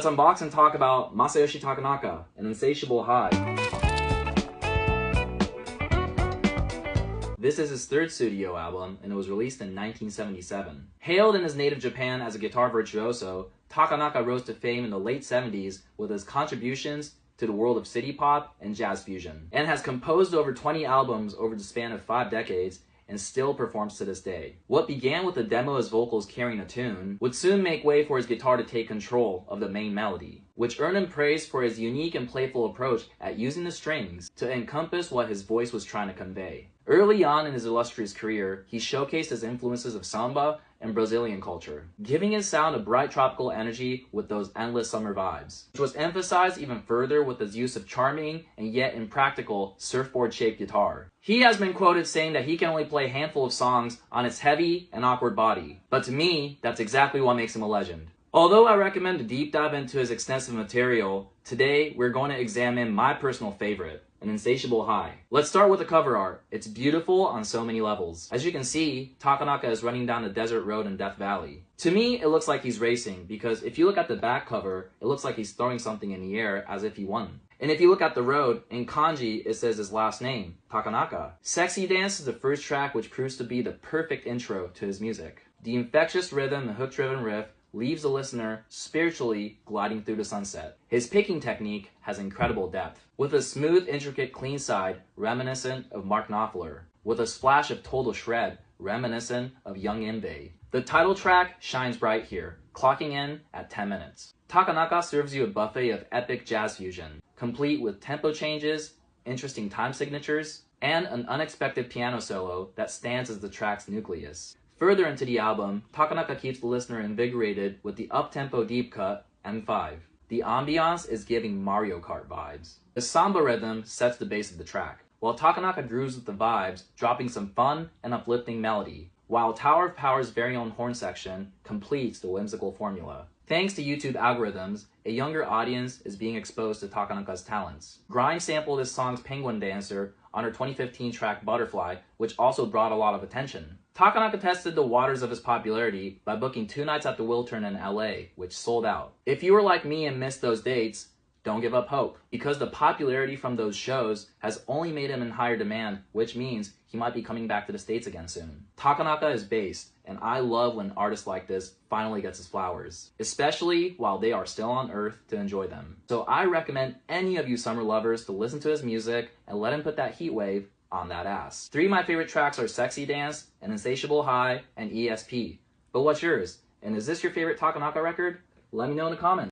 Let's unbox and talk about Masayoshi Takanaka and Insatiable High. This is his third studio album, and it was released in 1977. Hailed in his native Japan as a guitar virtuoso, Takanaka rose to fame in the late 70s with his contributions to the world of city pop and jazz fusion, and has composed over 20 albums over the span of 5 decades, and still performs to this day. What began with a demo of his vocals carrying a tune would soon make way for his guitar to take control of the main melody, which earned him praise for his unique and playful approach at using the strings to encompass what his voice was trying to convey. Early on in his illustrious career, he showcased his influences of samba and Brazilian culture, giving his sound a bright tropical energy with those endless summer vibes, which was emphasized even further with his use of charming and yet impractical surfboard-shaped guitar. He has been quoted saying that he can only play a handful of songs on his heavy and awkward body, but to me, that's exactly what makes him a legend. Although I recommend a deep dive into his extensive material, today we're going to examine my personal favorite, an Insatiable High. Let's start with the cover art. It's beautiful on so many levels. As you can see, Takanaka is running down a desert road in Death Valley. To me, it looks like he's racing, because if you look at the back cover, it looks like he's throwing something in the air as if he won. And if you look at the road, in kanji, it says his last name, Takanaka. Sexy Dance is the first track, which proves to be the perfect intro to his music. The infectious rhythm and hook-driven riff leaves the listener spiritually gliding through the sunset. His picking technique has incredible depth, with a smooth, intricate, clean side reminiscent of Mark Knopfler, with a splash of total shred reminiscent of Young Inbei. The title track shines bright here, clocking in at 10 minutes. Takanaka serves you a buffet of epic jazz fusion, complete with tempo changes, interesting time signatures, and an unexpected piano solo that stands as the track's nucleus. Further into the album, Takanaka keeps the listener invigorated with the up-tempo deep cut, M5. The ambiance is giving Mario Kart vibes. The samba rhythm sets the base of the track, while Takanaka grooves with the vibes, dropping some fun and uplifting melody, while Tower of Power's very own horn section completes the whimsical formula. Thanks to YouTube algorithms, a younger audience is being exposed to Takanaka's talents. Grind sampled this song's Penguin Dancer on her 2015 track Butterfly, which also brought a lot of attention. Takanaka tested the waters of his popularity by booking 2 nights at the Wiltern in LA, which sold out. If you were like me and missed those dates, don't give up hope, because the popularity from those shows has only made him in higher demand, which means he might be coming back to the States again soon. Takanaka is based, and I love when artists like this finally gets his flowers, especially while they are still on Earth to enjoy them. So I recommend any of you summer lovers to listen to his music and let him put that heat wave on that ass. 3 of my favorite tracks are Sexy Dance, and Insatiable High, and ESP. But what's yours? And is this your favorite Takanaka record? Let me know in the comments.